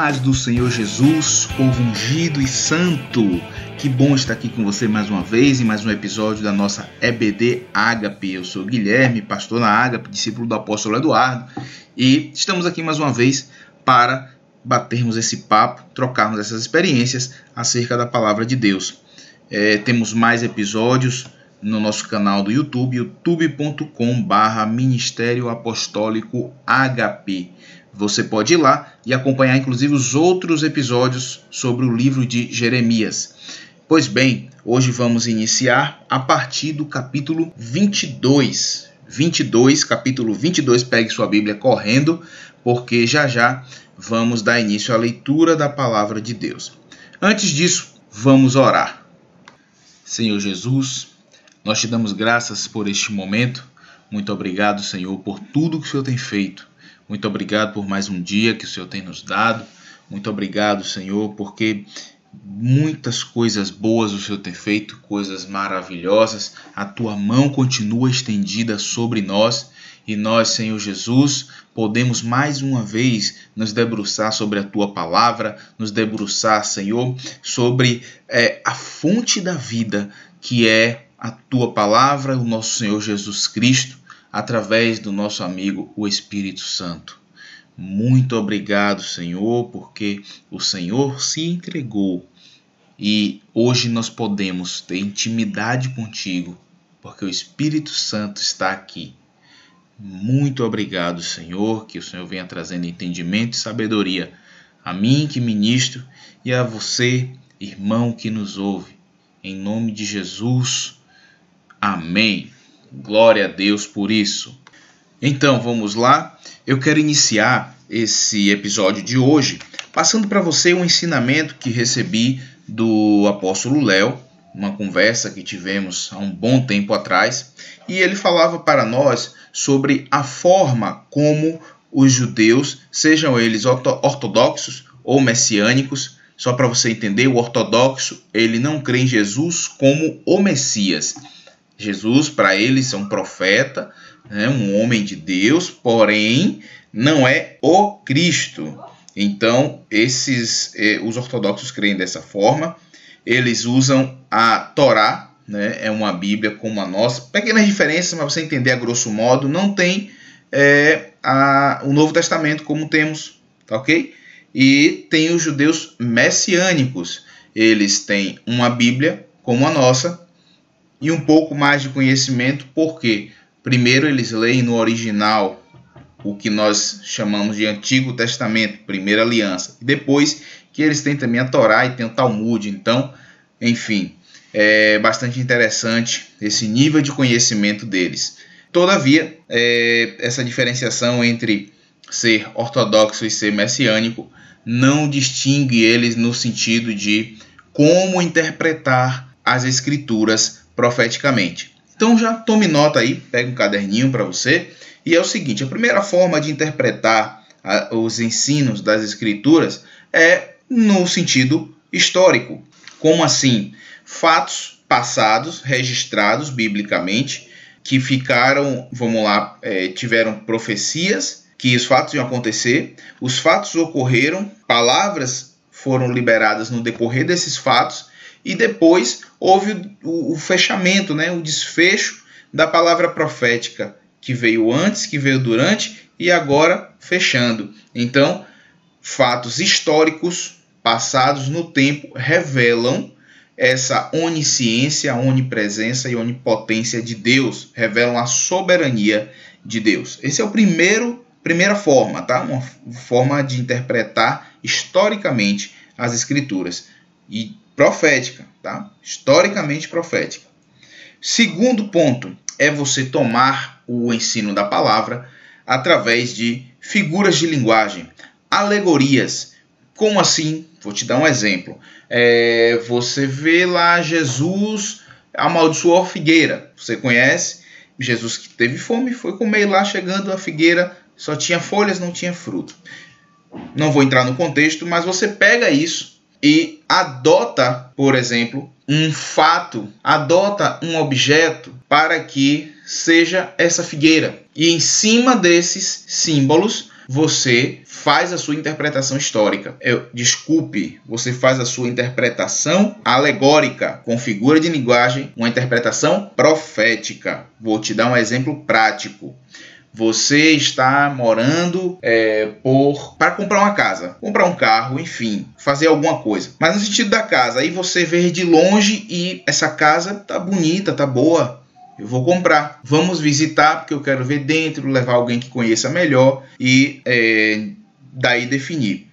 paz do Senhor Jesus, povo ungido e santo. Que bom estar aqui com você mais uma vez em mais um episódio da nossa EBD Ágape. Eu sou Guilherme, pastor na Ágape, discípulo do apóstolo Eduardo, e estamos aqui mais uma vez para batermos esse papo, trocarmos essas experiências acerca da palavra de Deus. Temos mais episódios no nosso canal do YouTube, youtube.com/Ministério Apostólico HP. Você pode ir lá e acompanhar inclusive os outros episódios sobre o livro de Jeremias. Pois bem, hoje vamos iniciar a partir do capítulo 22. Capítulo 22, pegue sua Bíblia correndo, porque já vamos dar início à leitura da palavra de Deus. Antes disso, vamos orar. Senhor Jesus, nós te damos graças por este momento. Muito obrigado, Senhor, por tudo que o Senhor tem feito. Muito obrigado por mais um dia que o Senhor tem nos dado. Muito obrigado, Senhor, porque muitas coisas boas o Senhor tem feito, coisas maravilhosas. A tua mão continua estendida sobre nós e nós, Senhor Jesus, podemos mais uma vez nos debruçar sobre a tua palavra, nos debruçar, Senhor, sobre a fonte da vida, que é a tua palavra, o nosso Senhor Jesus Cristo, através do nosso amigo, o Espírito Santo. Muito obrigado, Senhor, porque o Senhor se entregou e hoje nós podemos ter intimidade contigo, porque o Espírito Santo está aqui. Muito obrigado, Senhor, que o Senhor venha trazendo entendimento e sabedoria a mim que ministro e a você, irmão que nos ouve. Em nome de Jesus, amém. Glória a Deus por isso. Então, vamos lá. Eu quero iniciar esse episódio de hoje passando para você um ensinamento que recebi do apóstolo Léo, uma conversa que tivemos há um bom tempo atrás, e ele falava para nós sobre a forma como os judeus, sejam eles ortodoxos ou messiânicos. Só para você entender, o ortodoxo, ele não crê em Jesus como o Messias. Jesus, para eles, é um profeta, um homem de Deus, porém não é o Cristo. Então, os ortodoxos creem dessa forma. Eles usam a Torá, é uma Bíblia como a nossa. Pequenas diferenças, mas você entender a grosso modo, não tem o Novo Testamento como temos, tá ok? E tem os judeus messiânicos. Eles têm uma Bíblia como a nossa, e um pouco mais de conhecimento, porque primeiro eles leem no original o que nós chamamos de Antigo Testamento, Primeira Aliança, e depois que eles têm também a Torá e tem o Talmud. Então, enfim, é bastante interessante esse nível de conhecimento deles. Todavia, essa diferenciação entre ser ortodoxo e ser messiânico não distingue eles no sentido de como interpretar as Escrituras profeticamente. Então já tome nota aí, pega um caderninho para você. E é o seguinte, a primeira forma de interpretar os ensinos das Escrituras é no sentido histórico. Como assim? Fatos passados, registrados biblicamente, que ficaram, tiveram profecias, que os fatos iam acontecer, os fatos ocorreram, palavras foram liberadas no decorrer desses fatos, e depois houve o fechamento, o desfecho da palavra profética, que veio antes, que veio durante e agora fechando. Então, fatos históricos passados no tempo revelam essa onisciência, a onipresença e onipotência de Deus, revelam a soberania de Deus. Essa é a primeira forma, tá? Uma forma de interpretar historicamente as Escrituras. E profética, tá? Historicamente profética. Segundo ponto é você tomar o ensino da palavra através de figuras de linguagem, alegorias. Como assim? Vou te dar um exemplo. Você vê lá Jesus amaldiçoou a figueira. Você conhece? Jesus que teve fome foi comer lá, chegando a figueira, só tinha folhas, não tinha fruto. Não vou entrar no contexto, mas você pega isso e adota, por exemplo, um fato, adota um objeto para que seja essa figueira. E em cima desses símbolos, você faz a sua interpretação histórica. Você faz a sua interpretação alegórica, com figura de linguagem, uma interpretação profética. Vou te dar um exemplo prático. Você está morando para comprar uma casa, comprar um carro, enfim, fazer alguma coisa. Mas no sentido da casa, aí você vê de longe e essa casa tá bonita, tá boa. Eu vou comprar. Vamos visitar porque eu quero ver dentro, levar alguém que conheça melhor e daí definir.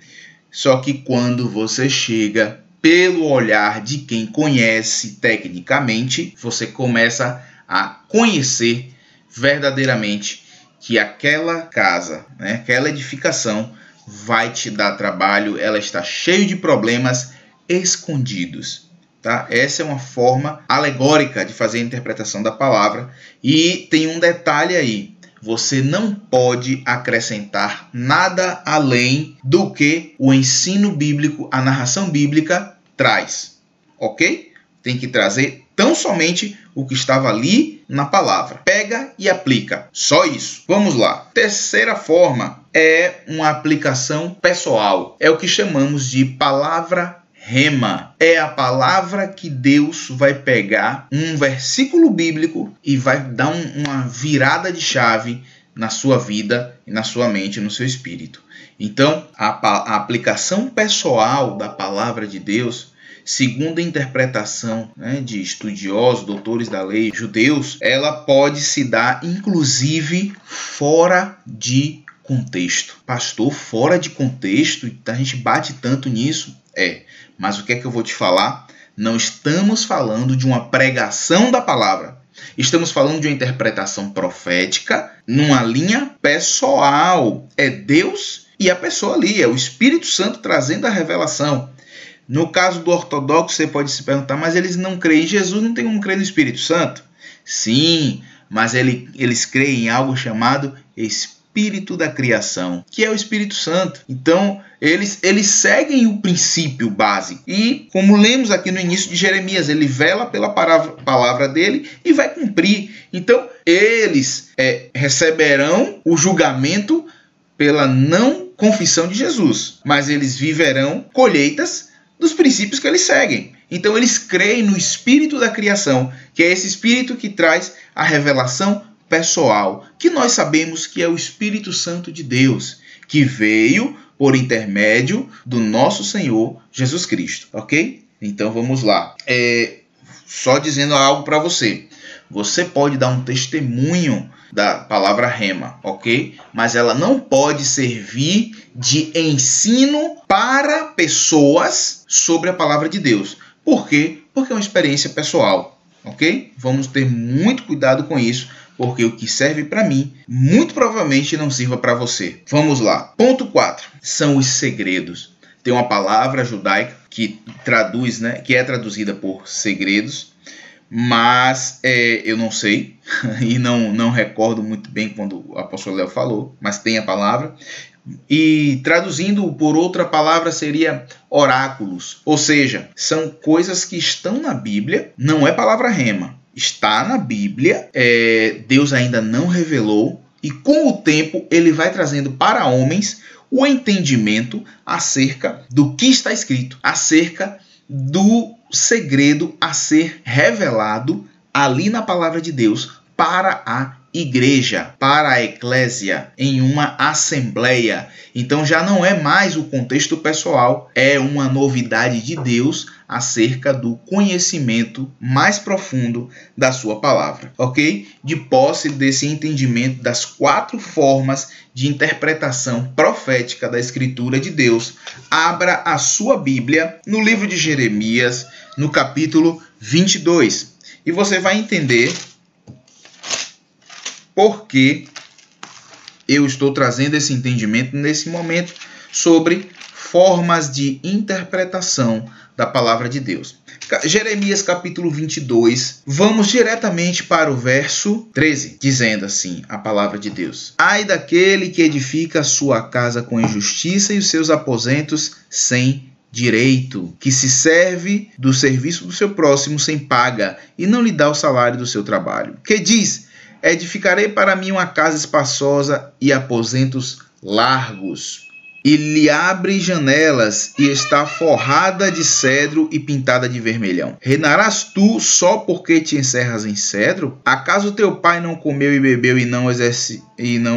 Só que quando você chega, pelo olhar de quem conhece tecnicamente, você começa a conhecer verdadeiramente que aquela casa, aquela edificação vai te dar trabalho, ela está cheia de problemas escondidos. Tá? Essa é uma forma alegórica de fazer a interpretação da palavra. E tem um detalhe aí. Você não pode acrescentar nada além do que o ensino bíblico, a narração bíblica traz. Ok? Tem que trazer tão somente o que estava ali na palavra. Pega e aplica. Só isso. Vamos lá. Terceira forma é uma aplicação pessoal. É o que chamamos de palavra rema. É a palavra que Deus vai pegar um versículo bíblico e vai dar uma virada de chave na sua vida, na sua mente, no seu espírito. Então, a aplicação pessoal da palavra de Deus, segundo a interpretação de estudiosos, doutores da lei, judeus, ela pode se dar, inclusive, fora de contexto. Pastor, fora de contexto? A gente bate tanto nisso? Mas o que é que eu vou te falar? Não estamos falando de uma pregação da palavra. Estamos falando de uma interpretação profética numa linha pessoal. É Deus e a pessoa ali. É o Espírito Santo trazendo a revelação. No caso do ortodoxo, você pode se perguntar, mas eles não creem em Jesus, não tem como crer no Espírito Santo? Sim, mas eles creem em algo chamado Espírito da criação, que é o Espírito Santo. Então, eles seguem o princípio básico. E, como lemos aqui no início de Jeremias, ele vela pela palavra dele e vai cumprir. Então, eles receberão o julgamento pela não confissão de Jesus, mas eles viverão colheitas dos princípios que eles seguem. Então, eles creem no Espírito da criação, que é esse Espírito que traz a revelação pessoal, que nós sabemos que é o Espírito Santo de Deus, que veio por intermédio do nosso Senhor Jesus Cristo, ok? Então vamos lá. Só dizendo algo para você. Você pode dar um testemunho da palavra rema, ok? Mas ela não pode servir de ensino para pessoas sobre a palavra de Deus. Por quê? Porque é uma experiência pessoal, ok? Vamos ter muito cuidado com isso, porque o que serve para mim, muito provavelmente não sirva para você. Vamos lá. Ponto 4. São os segredos. Tem uma palavra judaica que traduz, que é traduzida por segredos, mas eu não sei e não recordo muito bem quando o apóstolo Léo falou, mas tem a palavra. E traduzindo por outra palavra seria oráculos. Ou seja, são coisas que estão na Bíblia, não é palavra rema. Está na Bíblia, Deus ainda não revelou, e com o tempo ele vai trazendo para homens o entendimento acerca do que está escrito, acerca do segredo a ser revelado ali na palavra de Deus para a igreja, para a eclésia, em uma assembleia. Então já não é mais o contexto pessoal, é uma novidade de Deus acerca do conhecimento mais profundo da sua palavra, ok? De posse desse entendimento das 4 formas de interpretação profética da Escritura de Deus, abra a sua Bíblia no livro de Jeremias, no capítulo 22, e você vai entender por que eu estou trazendo esse entendimento nesse momento sobre formas de interpretação da palavra de Deus. Jeremias capítulo 22, vamos diretamente para o verso 13, dizendo assim a palavra de Deus: Ai daquele que edifica a sua casa com injustiça e os seus aposentos sem direito, que se serve do serviço do seu próximo sem paga e não lhe dá o salário do seu trabalho. Que diz: Edificarei para mim uma casa espaçosa e aposentos largos. E lhe abre janelas, e está forrada de cedro e pintada de vermelhão. Reinarás tu só porque te encerras em cedro? Acaso teu pai não comeu e bebeu e não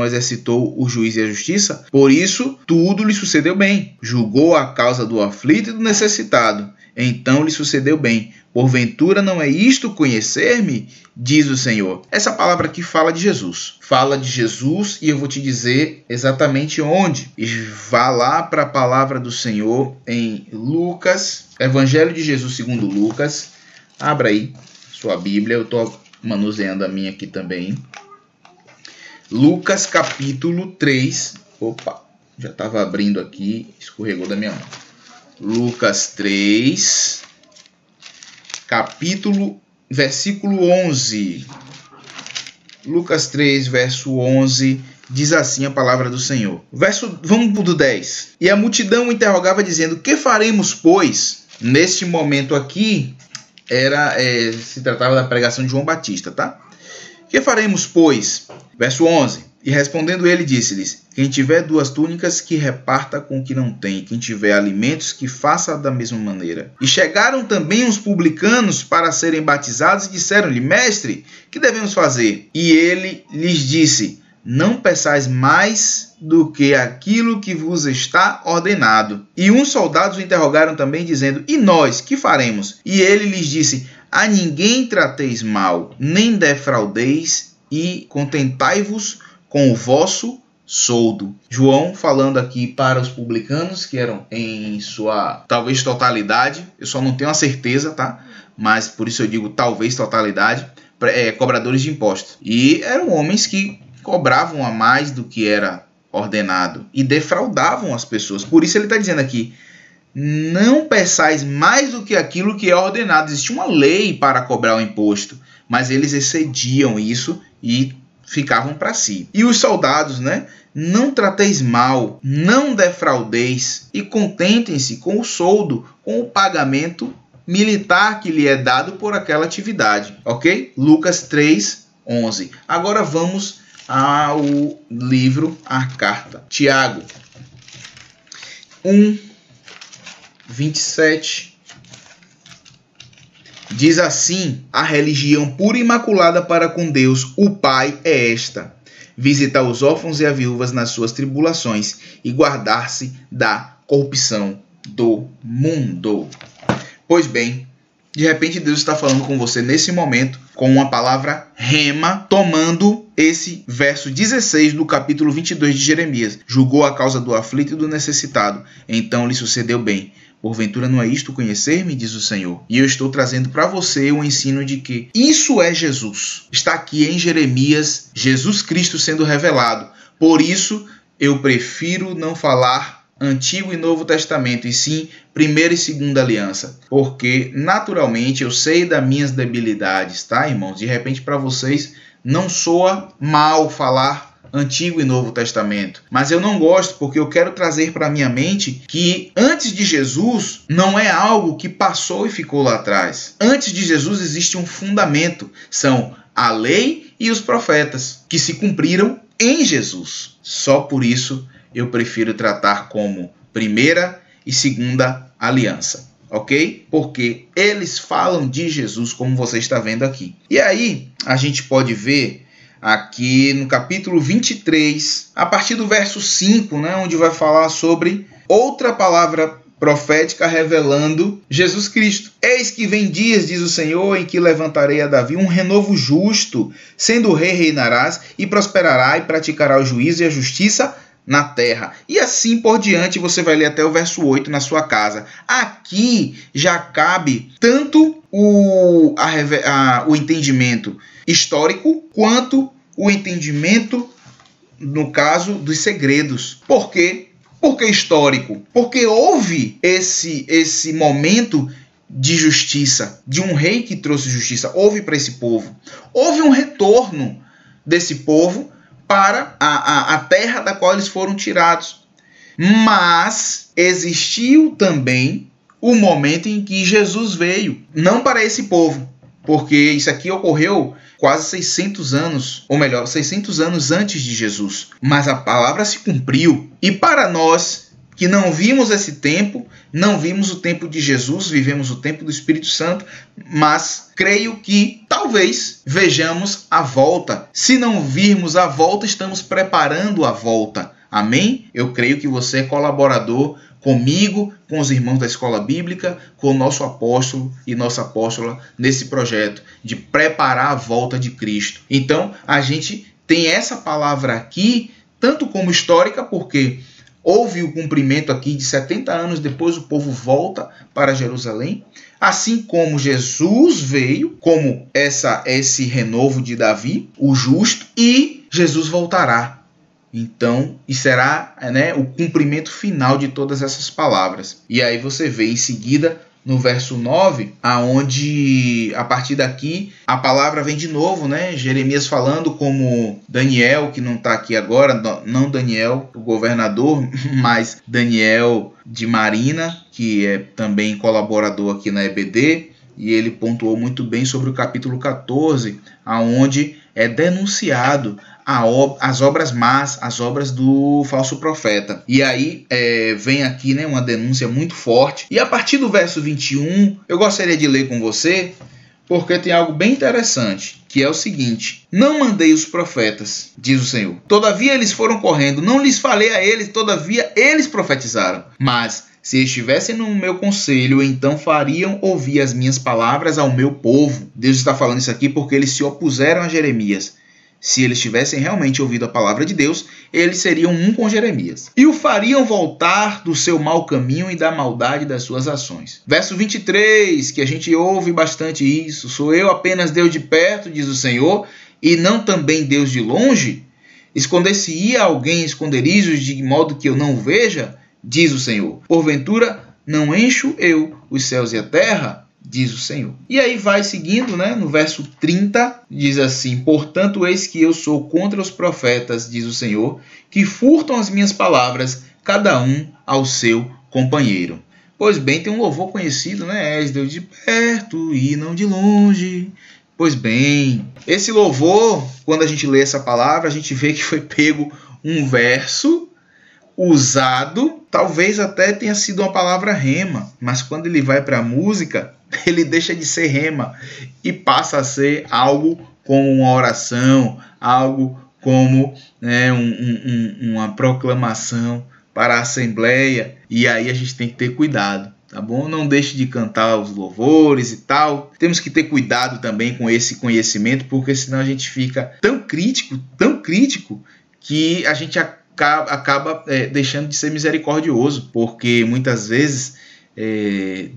exercitou o juízo e a justiça? Por isso tudo lhe sucedeu bem. Julgou a causa do aflito e do necessitado. Então lhe sucedeu bem. Porventura não é isto conhecer-me? Diz o Senhor. Essa palavra aqui fala de Jesus. Fala de Jesus e eu vou te dizer exatamente onde. E vá lá para a palavra do Senhor em Lucas, Evangelho de Jesus segundo Lucas. Abra aí sua Bíblia. Eu estou manuseando a minha aqui também. Lucas capítulo 3. Opa, já estava abrindo aqui, escorregou da minha mão. Lucas 3, versículo 11. Lucas 3, verso 11, diz assim a palavra do Senhor. Vamos para o 10. E a multidão o interrogava dizendo, que faremos, pois? Neste momento aqui, se tratava da pregação de João Batista, tá? Que faremos, pois? Verso 11. E respondendo ele, disse-lhes, quem tiver 2 túnicas, que reparta com o que não tem. Quem tiver alimentos, que faça da mesma maneira. E chegaram também os publicanos para serem batizados e disseram-lhe, mestre, que devemos fazer? E ele lhes disse, não peçais mais do que aquilo que vos está ordenado. E uns soldados o interrogaram também, dizendo, e nós, que faremos? E ele lhes disse, a ninguém trateis mal, nem defraudeis, e contentai-vos com o vosso soldo. João falando aqui para os publicanos, que eram em sua talvez totalidade, eu só não tenho a certeza, tá? Mas por isso eu digo talvez totalidade, cobradores de impostos. E eram homens que cobravam a mais do que era ordenado e defraudavam as pessoas. Por isso ele está dizendo aqui, não peçais mais do que aquilo que é ordenado. Existia uma lei para cobrar o imposto, mas eles excediam isso e ficavam para si. E os soldados, não trateis mal, não defraudeis e contentem-se com o soldo, com o pagamento militar que lhe é dado por aquela atividade. Ok? Lucas 3, 11. Agora vamos ao livro, a carta. Tiago 1, 27. Diz assim, a religião pura e imaculada para com Deus, o Pai, é esta: visitar os órfãos e as viúvas nas suas tribulações e guardar-se da corrupção do mundo. Pois bem, de repente Deus está falando com você nesse momento com a palavra rema, tomando esse verso 16 do capítulo 22 de Jeremias. Julgou a causa do aflito e do necessitado, então lhe sucedeu bem. Porventura não é isto conhecer-me, diz o Senhor. E eu estou trazendo para você o ensino de que isso é Jesus. Está aqui em Jeremias, Jesus Cristo sendo revelado. Por isso, eu prefiro não falar Antigo e Novo Testamento, e sim Primeira e Segunda Aliança. Porque, naturalmente, eu sei das minhas debilidades, tá, irmãos? De repente, para vocês, não soa mal falar Antigo e Novo Testamento. Mas eu não gosto porque eu quero trazer para minha mente que antes de Jesus não é algo que passou e ficou lá atrás. Antes de Jesus existe um fundamento. São a lei e os profetas que se cumpriram em Jesus. Só por isso eu prefiro tratar como Primeira e Segunda Aliança. Ok? Porque eles falam de Jesus, como você está vendo aqui. E aí a gente pode ver aqui no capítulo 23, a partir do verso 5, onde vai falar sobre outra palavra profética revelando Jesus Cristo. Eis que vem dias, diz o Senhor, em que levantarei a Davi um renovo justo, sendo rei reinarás e prosperará e praticará o juízo e a justiça na terra. E assim por diante, você vai ler até o verso 8 na sua casa. Aqui já cabe tanto o entendimento histórico quanto o entendimento, no caso, dos segredos. Por quê? Por que histórico? Porque houve esse momento de justiça, de um rei que trouxe justiça. Houve para esse povo. Houve um retorno desse povo para a terra da qual eles foram tirados. Mas existiu também o momento em que Jesus veio, não para esse povo, porque isso aqui ocorreu quase 600 anos, ou melhor, 600 anos antes de Jesus. Mas a palavra se cumpriu. E para nós que não vimos esse tempo, não vimos o tempo de Jesus, vivemos o tempo do Espírito Santo, mas creio que talvez vejamos a volta. Se não virmos a volta, estamos preparando a volta. Amém? Eu creio que você é colaborador comigo, com os irmãos da Escola Bíblica, com o nosso apóstolo e nossa apóstola nesse projeto de preparar a volta de Cristo. Então, a gente tem essa palavra aqui, tanto como histórica, porque houve o cumprimento aqui de 70 anos depois, o povo volta para Jerusalém, assim como Jesus veio, como esse renovo de Davi, o justo, e Jesus voltará. Então, e será, o cumprimento final de todas essas palavras. E aí você vê em seguida, no verso 9, aonde a partir daqui a palavra vem de novo, Jeremias falando como Daniel, que não está aqui agora, não Daniel, o governador, mas Daniel de Marina, que é também colaborador aqui na EBD, e ele pontuou muito bem sobre o capítulo 14, aonde é denunciado as obras más, as obras do falso profeta. E aí vem aqui uma denúncia muito forte. E a partir do verso 21, eu gostaria de ler com você, porque tem algo bem interessante, que é o seguinte: não mandei os profetas, diz o Senhor. Todavia eles foram correndo, não lhes falei a eles, todavia eles profetizaram. Mas se estivessem no meu conselho, então fariam ouvir as minhas palavras ao meu povo. Deus está falando isso aqui porque eles se opuseram a Jeremias. Se eles tivessem realmente ouvido a palavra de Deus, eles seriam um com Jeremias. E o fariam voltar do seu mau caminho e da maldade das suas ações. Verso 23, que a gente ouve bastante isso. Sou eu apenas Deus de perto, diz o Senhor, e não também Deus de longe? Esconder-se-ia alguém em esconderijos de modo que eu não o veja? Diz o Senhor. Porventura, não encho eu os céus e a terra? Diz o Senhor. E aí vai seguindo, no verso 30, diz assim: portanto, eis que eu sou contra os profetas, diz o Senhor, que furtam as minhas palavras, cada um ao seu companheiro. Pois bem, tem um louvor conhecido, És Deus de perto e não de longe. Pois bem, esse louvor, quando a gente lê essa palavra, a gente vê que foi pego um verso usado, talvez até tenha sido uma palavra rema, mas quando ele vai para a música, ele deixa de ser rema e passa a ser algo como uma oração, algo como uma proclamação para a Assembleia. E aí a gente tem que ter cuidado, tá bom? Não deixe de cantar os louvores e tal. Temos que ter cuidado também com esse conhecimento, porque senão a gente fica tão crítico, que a gente acaba deixando de ser misericordioso, porque muitas vezes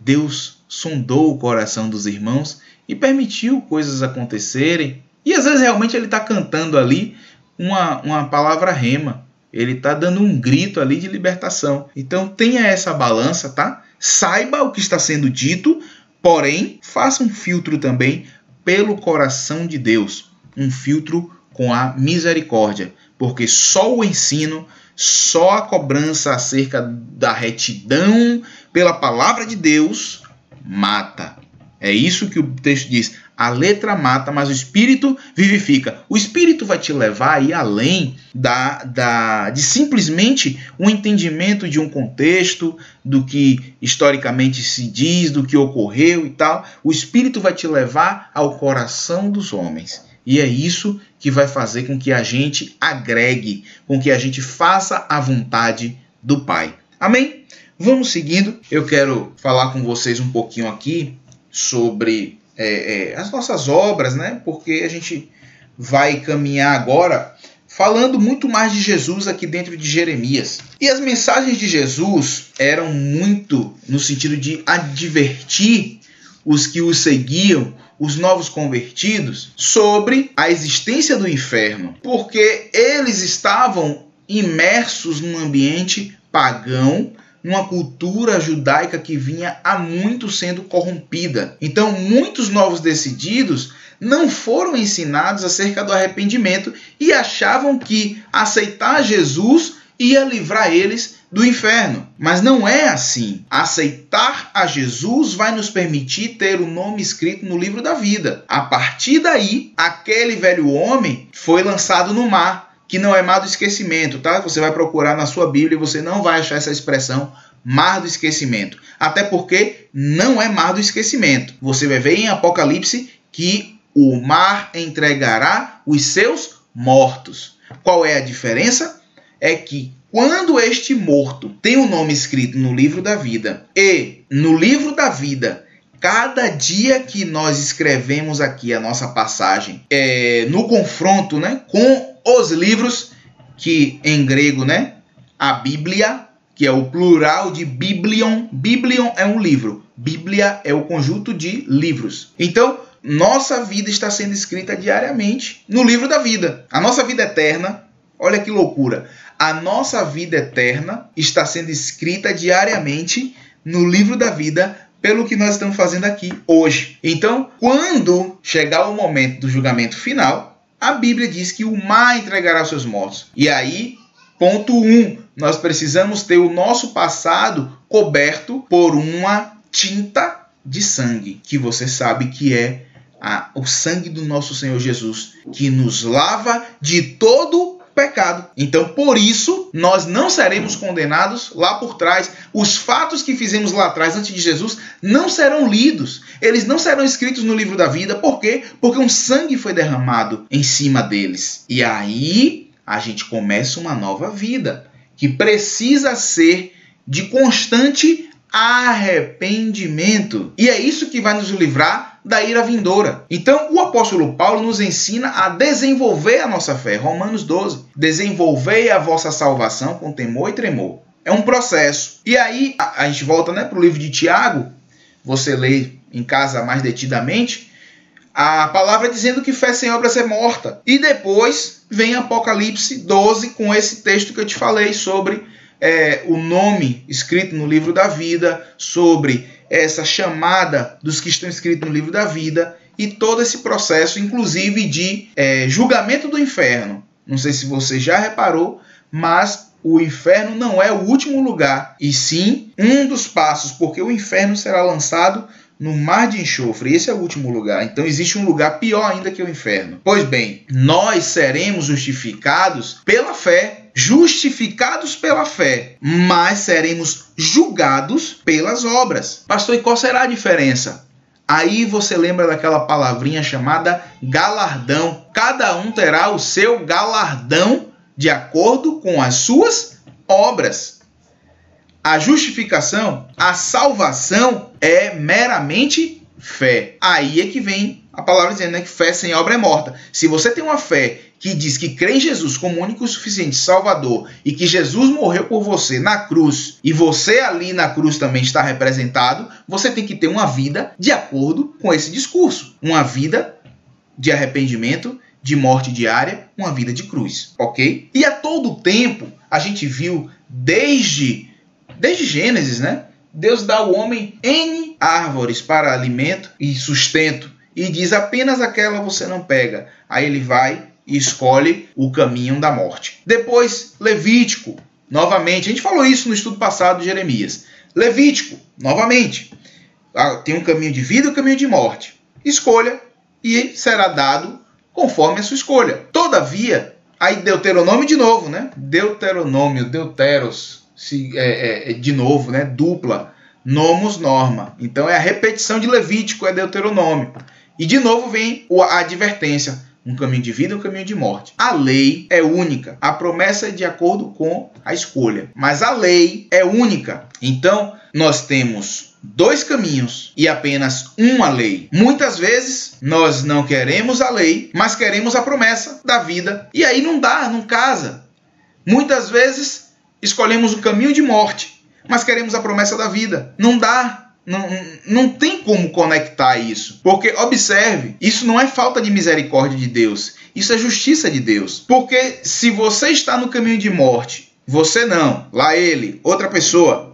Deus sondou o coração dos irmãos e permitiu coisas acontecerem, e às vezes realmente ele está cantando ali uma palavra rema, ele está dando um grito ali de libertação. Então tenha essa balança, tá? Saiba o que está sendo dito, porém faça um filtro também pelo coração de Deus, um filtro com a misericórdia, porque só o ensino, só a cobrança acerca da retidão pela palavra de Deus mata. É isso que o texto diz. A letra mata, mas o Espírito vivifica. O Espírito vai te levar a ir além de simplesmente um entendimento de um contexto, do que historicamente se diz, do que ocorreu e tal. O Espírito vai te levar ao coração dos homens. E é isso que vai fazer com que a gente agregue, com que a gente faça a vontade do Pai. Amém? Vamos seguindo. Eu quero falar com vocês um pouquinho aqui sobre as nossas obras, porque a gente vai caminhar agora falando muito mais de Jesus aqui dentro de Jeremias. E as mensagens de Jesus eram muito no sentido de advertir os que o seguiam, os novos convertidos, sobre a existência do inferno, porque eles estavam imersos num ambiente pagão, numa cultura judaica que vinha há muito sendo corrompida. Então, muitos novos decididos não foram ensinados acerca do arrependimento e achavam que aceitar Jesus ia livrar eles do inferno. Mas não é assim. Aceitar a Jesus vai nos permitir ter o nome escrito no livro da vida. A partir daí, aquele velho homem foi lançado no mar, que não é mar do esquecimento, tá? Você vai procurar na sua Bíblia e você não vai achar essa expressão mar do esquecimento. Até porque não é mar do esquecimento. Você vai ver em Apocalipse que o mar entregará os seus mortos. Qual é a diferença? É que quando este morto tem o nome escrito no livro da vida, e no livro da vida, cada dia que nós escrevemos aqui a nossa passagem, no confronto, né, com os livros, que em grego, né, a Bíblia, que é o plural de biblion. Biblion é um livro. Bíblia é o conjunto de livros. Então, nossa vida está sendo escrita diariamente no livro da vida. A nossa vida eterna, olha que loucura, a nossa vida eterna está sendo escrita diariamente no livro da vida, pelo que nós estamos fazendo aqui hoje. Então, quando chegar o momento do julgamento final, a Bíblia diz que o mar entregará os seus mortos. E aí, ponto 1, nós precisamos ter o nosso passado coberto por uma tinta de sangue, que você sabe que é o sangue do nosso Senhor Jesus, que nos lava de todo pecado. Então, por isso, nós não seremos condenados lá por trás. Os fatos que fizemos lá atrás, antes de Jesus, não serão lidos. Eles não serão escritos no livro da vida. Por quê? Porque um sangue foi derramado em cima deles. E aí, a gente começa uma nova vida, que precisa ser de constante arrependimento. E é isso que vai nos livrar da ira vindoura. Então, o apóstolo Paulo nos ensina a desenvolver a nossa fé. Romanos 12. Desenvolvei a vossa salvação com temor e tremor. É um processo. E aí, a gente volta, né, para o livro de Tiago. Você lê em casa mais detidamente. A palavra dizendo que fé sem obras é morta. E depois vem Apocalipse 12 com esse texto que eu te falei sobre o nome escrito no livro da vida, sobre essa chamada dos que estão escritos no livro da vida e todo esse processo, inclusive de julgamento do inferno. Não sei se você já reparou, mas o inferno não é o último lugar, e sim um dos passos, porque o inferno será lançado no mar de enxofre. Esse é o último lugar. Então existe um lugar pior ainda que o inferno. Pois bem, nós seremos justificados pela fé. Justificados pela fé, mas seremos julgados pelas obras. Pastor, e qual será a diferença? Aí você lembra daquela palavrinha chamada galardão. Cada um terá o seu galardão de acordo com as suas obras. A justificação, a salvação é meramente fé. Aí é que vem a palavra dizendo, né, que fé sem obra é morta. Se você tem uma fé que diz que crê em Jesus como único e suficiente Salvador e que Jesus morreu por você na cruz e você ali na cruz também está representado, você tem que ter uma vida de acordo com esse discurso. Uma vida de arrependimento, de morte diária, uma vida de cruz, ok? E a todo tempo a gente viu desde Gênesis, né? Deus dá ao homem N árvores para alimento e sustento e diz apenas aquela você não pega. Aí ele vai e escolhe o caminho da morte. Depois, Levítico, novamente. A gente falou isso no estudo passado de Jeremias. Levítico, novamente. Tem um caminho de vida e um caminho de morte. Escolha e será dado conforme a sua escolha. Todavia, aí Deuteronômio de novo, né? Deuteronômio, Deuteros, de novo, né? Dupla. Nomos, norma. Então é a repetição de Levítico, é Deuteronômio. E de novo vem a advertência. Um caminho de vida e um caminho de morte. A lei é única. A promessa é de acordo com a escolha. Mas a lei é única. Então, nós temos dois caminhos e apenas uma lei. Muitas vezes, nós não queremos a lei, mas queremos a promessa da vida. E aí não dá, não casa. Muitas vezes, escolhemos o caminho de morte, mas queremos a promessa da vida. Não dá. Não tem como conectar isso. Porque, observe, isso não é falta de misericórdia de Deus. Isso é justiça de Deus. Porque se você está no caminho de morte, você não, lá ele, outra pessoa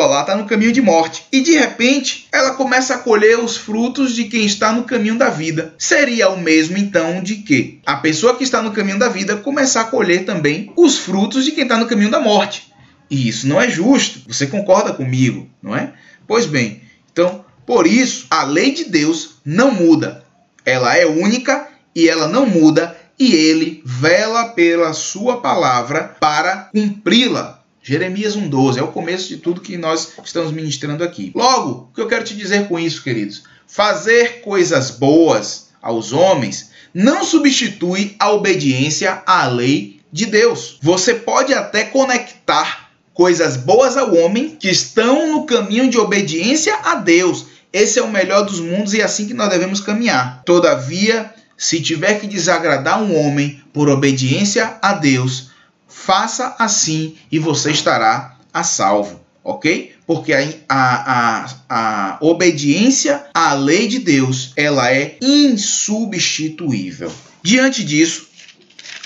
lá está no caminho de morte. E de repente, ela começa a colher os frutos de quem está no caminho da vida. Seria o mesmo, então, de que a pessoa que está no caminho da vida começar a colher também os frutos de quem está no caminho da morte. E isso não é justo. Você concorda comigo, não é? Pois bem, então, por isso, a lei de Deus não muda. Ela é única e ela não muda, e ele vela pela sua palavra para cumpri-la. Jeremias 1,12 é o começo de tudo que nós estamos ministrando aqui. Logo, o que eu quero te dizer com isso, queridos? Fazer coisas boas aos homens não substitui a obediência à lei de Deus. Você pode até conectar coisas boas ao homem que estão no caminho de obediência a Deus. Esse é o melhor dos mundos e é assim que nós devemos caminhar. Todavia, se tiver que desagradar um homem por obediência a Deus, faça assim e você estará a salvo, ok? Porque a obediência à lei de Deus, ela é insubstituível. Diante disso,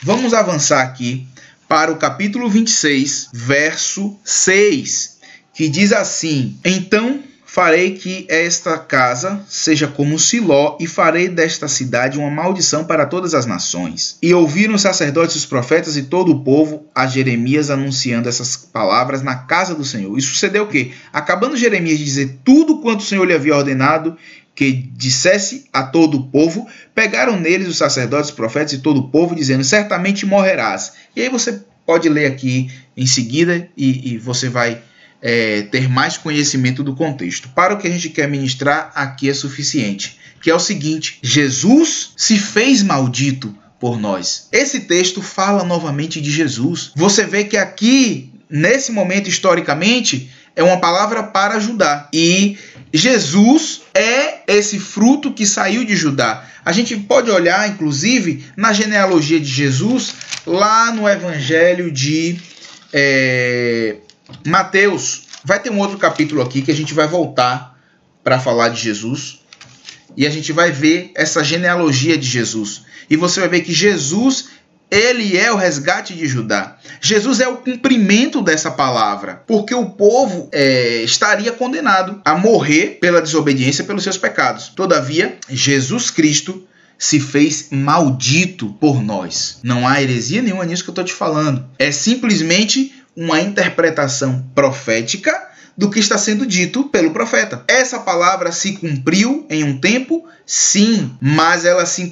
vamos avançar aqui para o capítulo 26, verso 6, que diz assim: Então farei que esta casa seja como Siló, e farei desta cidade uma maldição para todas as nações. E ouviram os sacerdotes, os profetas e todo o povo a Jeremias anunciando essas palavras na casa do Senhor. E sucedeu o quê? Acabando Jeremias de dizer tudo quanto o Senhor lhe havia ordenado que dissesse a todo o povo, pegaram neles os sacerdotes, os profetas e todo o povo, dizendo: certamente morrerás. E aí você pode ler aqui em seguida e você vai ter mais conhecimento do contexto. Para o que a gente quer ministrar, aqui é suficiente, que é o seguinte: Jesus se fez maldito por nós. Esse texto fala novamente de Jesus. Você vê que aqui, nesse momento historicamente, é uma palavra para Judá. E Jesus é esse fruto que saiu de Judá. A gente pode olhar, inclusive, na genealogia de Jesus, lá no Evangelho de Mateus. Vai ter um outro capítulo aqui que a gente vai voltar para falar de Jesus. E a gente vai ver essa genealogia de Jesus. E você vai ver que Jesus, ele é o resgate de Judá. Jesus é o cumprimento dessa palavra. Porque o povo estaria condenado a morrer pela desobediência, pelos seus pecados. Todavia, Jesus Cristo se fez maldito por nós. Não há heresia nenhuma nisso que eu estou te falando. É simplesmente uma interpretação profética do que está sendo dito pelo profeta. Essa palavra se cumpriu em um tempo? Sim, mas ela se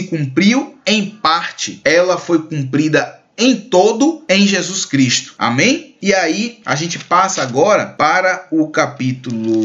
cumpriu em parte. Ela foi cumprida em todo em Jesus Cristo. Amém? E aí a gente passa agora para o capítulo...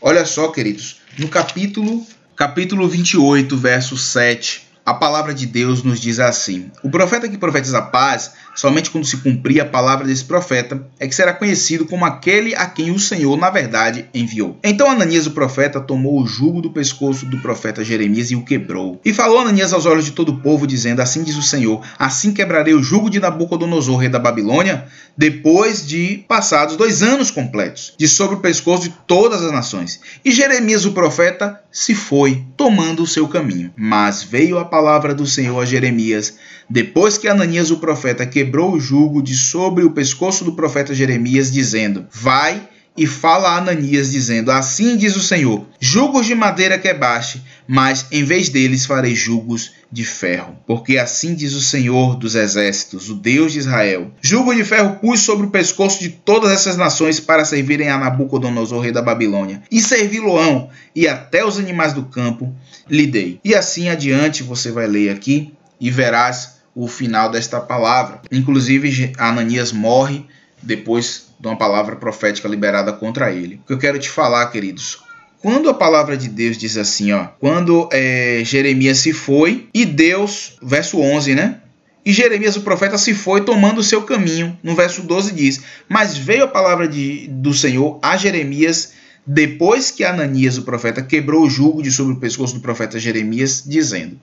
Olha só, queridos, no capítulo 28, verso 7... A palavra de Deus nos diz assim: o profeta que profetiza a paz, somente quando se cumprir a palavra desse profeta, é que será conhecido como aquele a quem o Senhor, na verdade, enviou. Então Ananias, o profeta, tomou o jugo do pescoço do profeta Jeremias e o quebrou. E falou Ananias aos olhos de todo o povo, dizendo: assim diz o Senhor, assim quebrarei o jugo de Nabucodonosor, rei da Babilônia, depois de passados 2 anos completos, de sobre o pescoço de todas as nações. E Jeremias, o profeta, se foi, tomando o seu caminho. Mas veio a palavra do Senhor a Jeremias, depois que Ananias, o profeta, quebrou o jugo de sobre o pescoço do profeta Jeremias, dizendo: vai e fala a Ananias, dizendo: assim diz o Senhor, jugos de madeira quebraste, mas em vez deles farei jugos de ferro. Porque assim diz o Senhor dos exércitos, o Deus de Israel: jugo de ferro pus sobre o pescoço de todas essas nações para servirem a Nabucodonosor, rei da Babilônia, e servi-lo-ão, e até os animais do campo lhe dei. E assim adiante você vai ler aqui e verás o final desta palavra. Inclusive Ananias morre depois de uma palavra profética liberada contra ele. O que eu quero te falar, queridos, quando a palavra de Deus diz assim, quando Jeremias se foi e Deus, verso 11, né? E Jeremias, o profeta, se foi tomando o seu caminho. No verso 12 diz: mas veio a palavra do Senhor a Jeremias depois que Ananias, o profeta, quebrou o jugo de sobre o pescoço do profeta Jeremias, dizendo.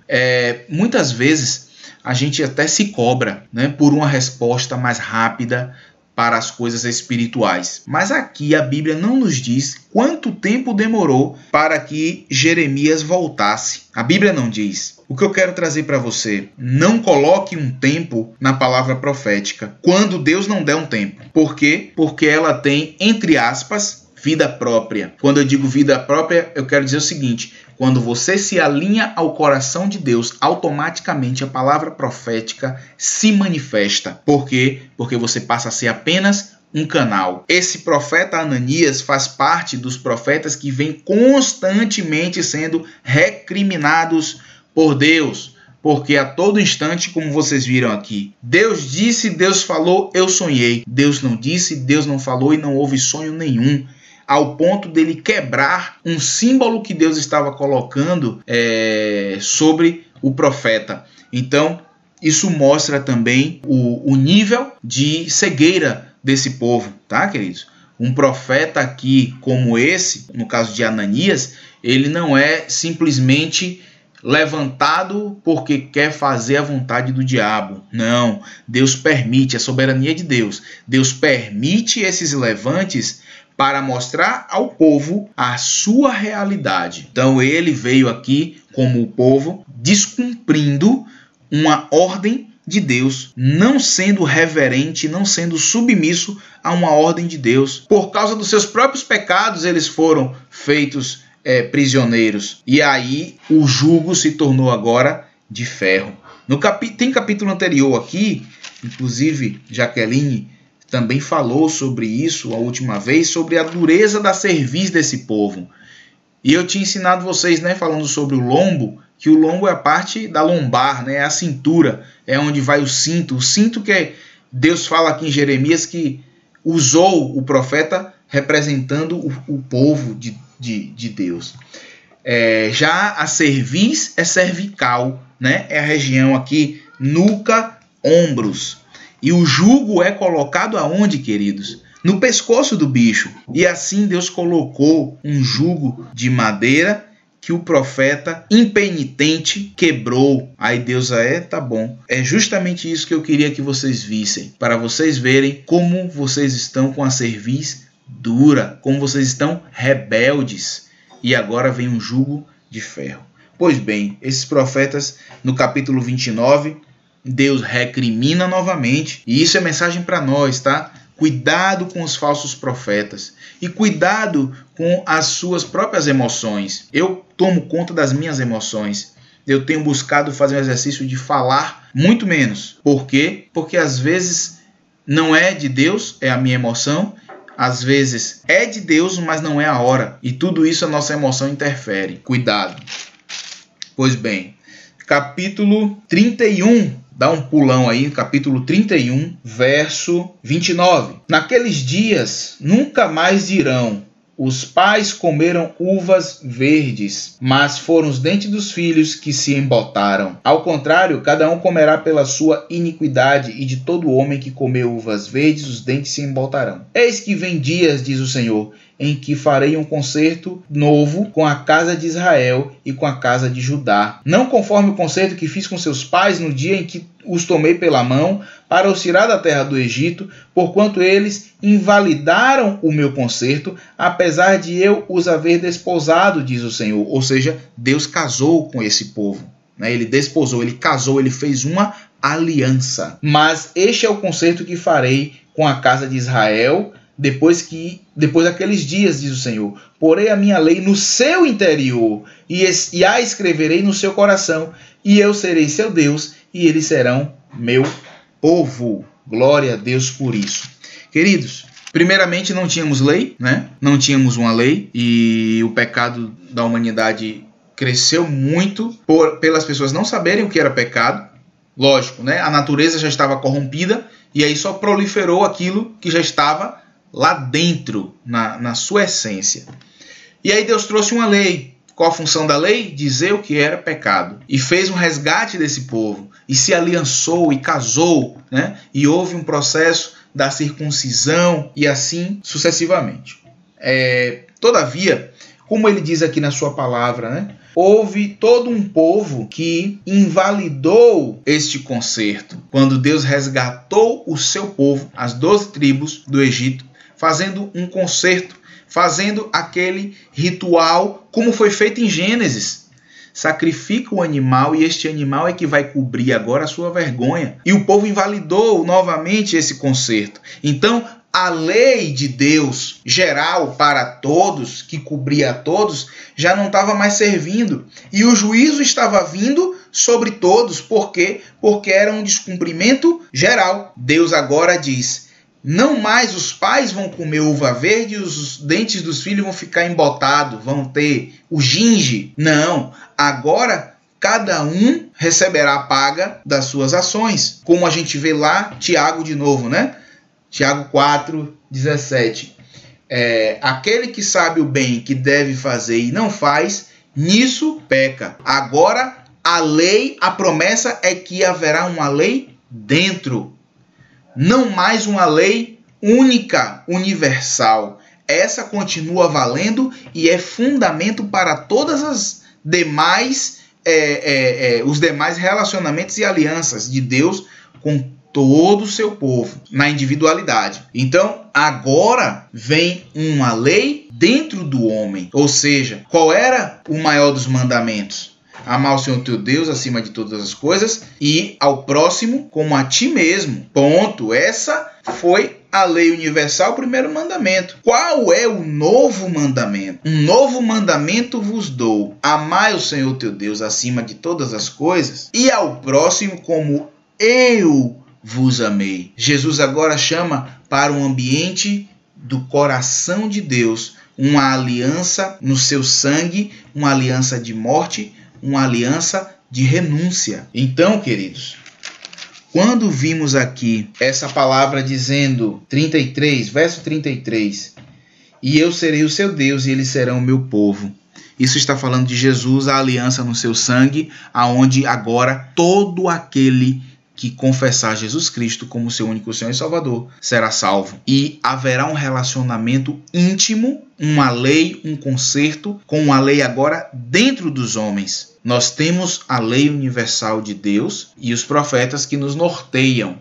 Muitas vezes a gente até se cobra, né, por uma resposta mais rápida para as coisas espirituais. Mas aqui a Bíblia não nos diz quanto tempo demorou para que Jeremias voltasse. A Bíblia não diz. O que eu quero trazer para você: não coloque um tempo na palavra profética quando Deus não der um tempo. Por quê? Porque ela tem, entre aspas, vida própria. Quando eu digo vida própria, eu quero dizer o seguinte: quando você se alinha ao coração de Deus, automaticamente a palavra profética se manifesta. Por quê? Porque você passa a ser apenas um canal. Esse profeta Ananias faz parte dos profetas que vêm constantemente sendo recriminados por Deus, porque a todo instante, como vocês viram aqui, Deus disse, Deus falou, eu sonhei. Deus não disse, Deus não falou e não houve sonho nenhum, ao ponto dele quebrar um símbolo que Deus estava colocando sobre o profeta. Então, isso mostra também o nível de cegueira desse povo, tá, queridos? Um profeta aqui como esse, no caso de Ananias, ele não é simplesmente levantado porque quer fazer a vontade do diabo. Não, Deus permite, a soberania de Deus. Deus permite esses levantes para mostrar ao povo a sua realidade. Então ele veio aqui como o povo descumprindo uma ordem de Deus, não sendo reverente, não sendo submisso a uma ordem de Deus. Por causa dos seus próprios pecados, eles foram feitos prisioneiros. E aí o jugo se tornou agora de ferro. Tem capítulo anterior aqui, inclusive Jaqueline também falou sobre isso a última vez, sobre a dureza da cerviz desse povo. E eu tinha ensinado vocês, falando sobre o lombo, que o lombo é a parte da lombar, é a cintura, é onde vai o cinto. O cinto que Deus fala aqui em Jeremias que usou o profeta representando o povo de Deus. Já a cerviz é cervical, é a região aqui, nuca, ombros. E o jugo é colocado aonde, queridos? No pescoço do bicho. E assim Deus colocou um jugo de madeira que o profeta impenitente quebrou. Aí Deus, tá bom. É justamente isso que eu queria que vocês vissem, para vocês verem como vocês estão com a cerviz dura, como vocês estão rebeldes. E agora vem um jugo de ferro. Pois bem, esses profetas, no capítulo 29, Deus recrimina novamente. E isso é mensagem para nós, tá? Cuidado com os falsos profetas. E cuidado com as suas próprias emoções. Eu tomo conta das minhas emoções. Eu tenho buscado fazer um exercício de falar muito menos. Por quê? Porque às vezes não é de Deus, é a minha emoção. Às vezes é de Deus, mas não é a hora. E tudo isso a nossa emoção interfere. Cuidado. Pois bem, capítulo 31. Dá um pulão aí, capítulo 31, verso 29. Naqueles dias nunca mais dirão: os pais comeram uvas verdes, mas foram os dentes dos filhos que se embotaram. Ao contrário, cada um comerá pela sua iniquidade, e de todo homem que comer uvas verdes, os dentes se embotarão. Eis que vem dias, diz o Senhor, em que farei um concerto novo com a casa de Israel e com a casa de Judá. Não conforme o concerto que fiz com seus pais no dia em que os tomei pela mão para os tirar da terra do Egito, porquanto eles invalidaram o meu concerto, apesar de eu os haver desposado, diz o Senhor. Ou seja, Deus casou com esse povo. Ele desposou, ele casou, ele fez uma aliança. Mas este é o concerto que farei com a casa de Israel, depois daqueles dias, diz o Senhor. Porei a minha lei no seu interior e a escreverei no seu coração, e eu serei seu Deus e eles serão meu povo. Glória a Deus por isso. Queridos, primeiramente não tínhamos lei, não tínhamos uma lei, e o pecado da humanidade cresceu muito pelas pessoas não saberem o que era pecado. Lógico, a natureza já estava corrompida e aí só proliferou aquilo que já estava lá dentro, na sua essência. E aí Deus trouxe uma lei. Qual a função da lei? Dizer o que era pecado. E fez um resgate desse povo. E se aliançou e casou. E houve um processo da circuncisão e assim sucessivamente. Todavia, como ele diz aqui na sua palavra, houve todo um povo que invalidou este concerto. Quando Deus resgatou o seu povo, as 12 tribos do Egito, fazendo um concerto, fazendo aquele ritual como foi feito em Gênesis. Sacrifica o animal e este animal é que vai cobrir agora a sua vergonha. E o povo invalidou novamente esse concerto. Então, a lei de Deus geral para todos, que cobria a todos, já não estava mais servindo. E o juízo estava vindo sobre todos. Por quê? Porque era um descumprimento geral. Deus agora diz: Não mais os pais vão comer uva verde e os dentes dos filhos vão ficar embotados, vão ter o ginge. Não, agora cada um receberá a paga das suas ações. Como a gente vê lá, Tiago de novo, né? Tiago 4:17. Aquele que sabe o bem que deve fazer e não faz, nisso peca. Agora, a lei, a promessa é que haverá uma lei dentro. Não mais uma lei única, universal. Essa continua valendo e é fundamento para todas as demais, os demais relacionamentos e alianças de Deus com todo o seu povo, na individualidade. Então, agora vem uma lei dentro do homem. Ou seja, qual era o maior dos mandamentos? Amar o Senhor teu Deus acima de todas as coisas e ao próximo como a ti mesmo. Ponto. Essa foi a lei universal, o primeiro mandamento. Qual é o novo mandamento? Um novo mandamento vos dou. Amai o Senhor teu Deus acima de todas as coisas e ao próximo como eu vos amei. Jesus agora chama para um ambiente do coração de Deus, uma aliança no seu sangue, uma aliança de morte, uma aliança de renúncia. Então, queridos, quando vimos aqui essa palavra dizendo, 33, verso 33, e eu serei o seu Deus e eles serão o meu povo. Isso está falando de Jesus, a aliança no seu sangue, aonde agora todo aquele que confessar Jesus Cristo como seu único Senhor e Salvador será salvo. E haverá um relacionamento íntimo, uma lei, um concerto, com uma lei agora dentro dos homens. Nós temos a lei universal de Deus e os profetas que nos norteiam.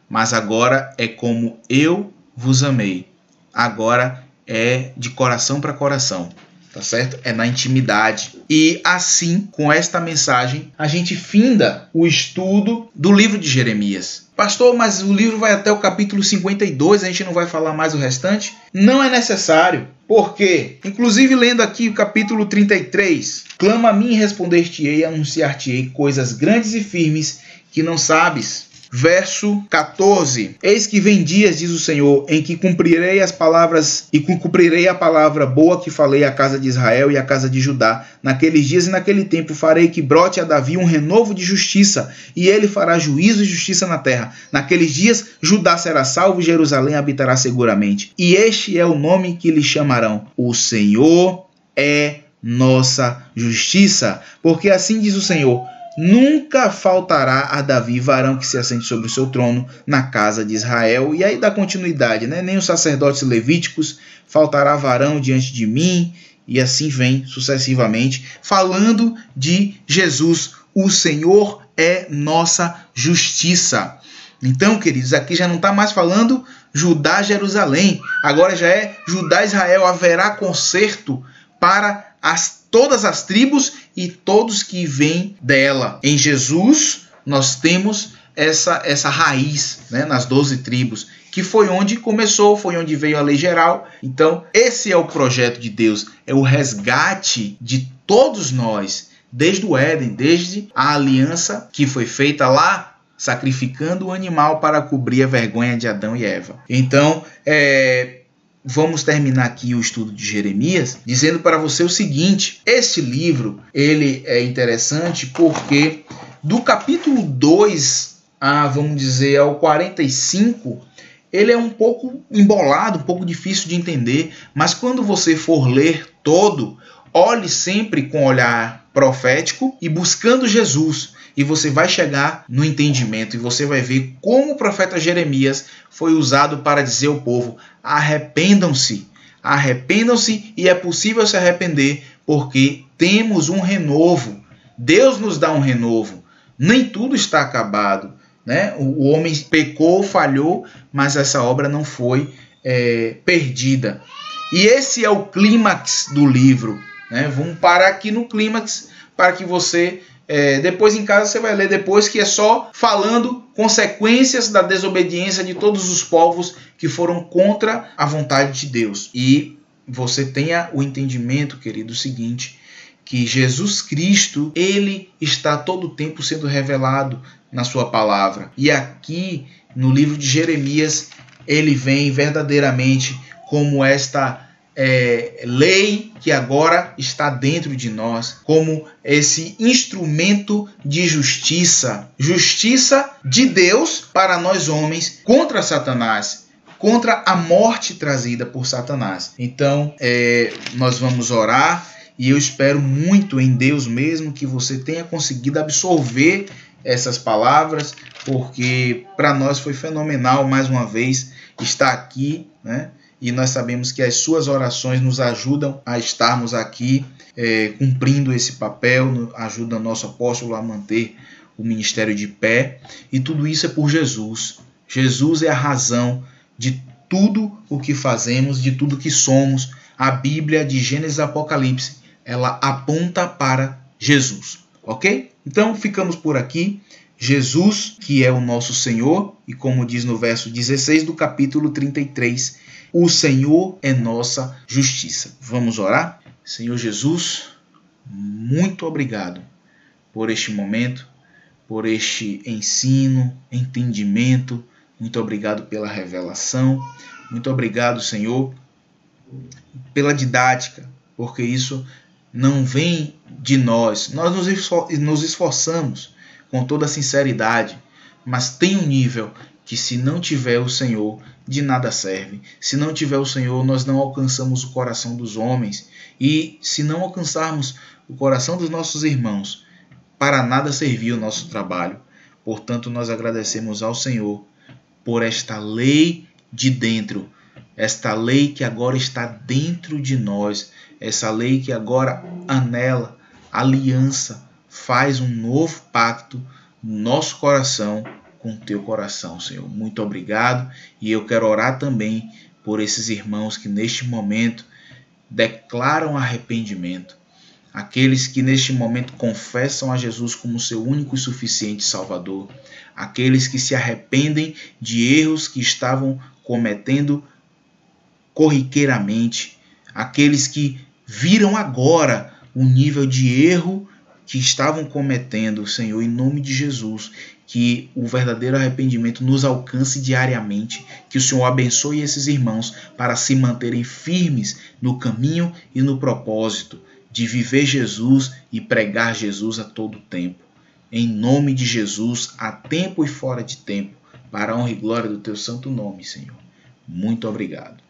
Mas agora é como eu vos amei. Agora é de coração para coração. Tá certo? É na intimidade. E assim, com esta mensagem, a gente finda o estudo do livro de Jeremias. Pastor, mas o livro vai até o capítulo 52, a gente não vai falar mais o restante? Não é necessário. Por quê? Inclusive, lendo aqui o capítulo 33. Clama a mim e responder-te-ei e anunciar-te-ei coisas grandes e firmes que não sabes. Verso 14. Eis que vem dias, diz o Senhor, em que cumprirei as palavras e cumprirei a palavra boa que falei à casa de Israel e à casa de Judá. Naqueles dias e naquele tempo farei que brote a Davi um renovo de justiça, e ele fará juízo e justiça na terra. Naqueles dias Judá será salvo e Jerusalém habitará seguramente. E este é o nome que lhe chamarão: o Senhor é nossa justiça. Porque assim diz o Senhor: nunca faltará a Davi varão que se assente sobre o seu trono na casa de Israel. E aí dá continuidade, né? Nem os sacerdotes levíticos faltará varão diante de mim. E assim vem sucessivamente, falando de Jesus. O Senhor é nossa justiça. Então, queridos, aqui já não está mais falando Judá, Jerusalém. Agora já é Judá, Israel. Haverá conserto para todas as tribos e todos que vêm dela. Em Jesus, nós temos essa raiz, né, nas 12 tribos, que foi onde começou, foi onde veio a lei geral. Então, esse é o projeto de Deus, é o resgate de todos nós, desde o Éden, desde a aliança que foi feita lá, sacrificando o animal para cobrir a vergonha de Adão e Eva. Então, vamos terminar aqui o estudo de Jeremias dizendo para você o seguinte: este livro ele é interessante porque do capítulo 2 a, vamos dizer, ao 45, ele é um pouco embolado, um pouco difícil de entender, mas quando você for ler todo, olhe sempre com olhar profético e buscando Jesus, e você vai chegar no entendimento e você vai ver como o profeta Jeremias foi usado para dizer ao povo: arrependam-se, arrependam-se, e é possível se arrepender porque temos um renovo. Deus nos dá um renovo. Nem tudo está acabado, né? O homem pecou, falhou, mas essa obra não foi perdida. E esse é o clímax do livro, né? Vamos parar aqui no clímax para que você... depois em casa você vai ler depois, que é só falando consequências da desobediência de todos os povos que foram contra a vontade de Deus. E você tenha o entendimento, querido, o seguinte, que Jesus Cristo, ele está todo o tempo sendo revelado na sua palavra. E aqui no livro de Jeremias, ele vem verdadeiramente como esta lei que agora está dentro de nós, como esse instrumento de justiça de Deus para nós homens contra Satanás, contra a morte trazida por Satanás. Então, nós vamos orar e eu espero muito em Deus mesmo que você tenha conseguido absorver essas palavras, porque para nós foi fenomenal mais uma vez estar aqui, né? E nós sabemos que as suas orações nos ajudam a estarmos aqui cumprindo esse papel, ajuda nosso apóstolo a manter o ministério de pé. E tudo isso é por Jesus. Jesus é a razão de tudo o que fazemos, de tudo que somos. A Bíblia de Gênesis e Apocalipse, ela aponta para Jesus, ok? Então ficamos por aqui. Jesus, que é o nosso Senhor, e como diz no verso 16 do capítulo 33, o Senhor é nossa justiça. Vamos orar? Senhor Jesus, muito obrigado por este momento, por este ensino, entendimento. Muito obrigado pela revelação. Muito obrigado, Senhor, pela didática, porque isso não vem de nós. Nós nos esforçamos com toda a sinceridade, mas tem um nível que, se não tiver o Senhor, de nada serve. Se não tiver o Senhor, nós não alcançamos o coração dos homens. E se não alcançarmos o coração dos nossos irmãos, para nada serviu o nosso trabalho. Portanto, nós agradecemos ao Senhor por esta lei de dentro, esta lei que agora está dentro de nós, essa lei que agora anela aliança, faz um novo pacto no nosso coração com o teu coração, Senhor. Muito obrigado. E eu quero orar também por esses irmãos que neste momento declaram arrependimento. Aqueles que neste momento confessam a Jesus como seu único e suficiente Salvador. Aqueles que se arrependem de erros que estavam cometendo corriqueiramente. Aqueles que viram agora o nível de erro que estavam cometendo, Senhor, em nome de Jesus, que o verdadeiro arrependimento nos alcance diariamente, que o Senhor abençoe esses irmãos para se manterem firmes no caminho e no propósito de viver Jesus e pregar Jesus a todo tempo. Em nome de Jesus, a tempo e fora de tempo, para a honra e glória do teu santo nome, Senhor. Muito obrigado.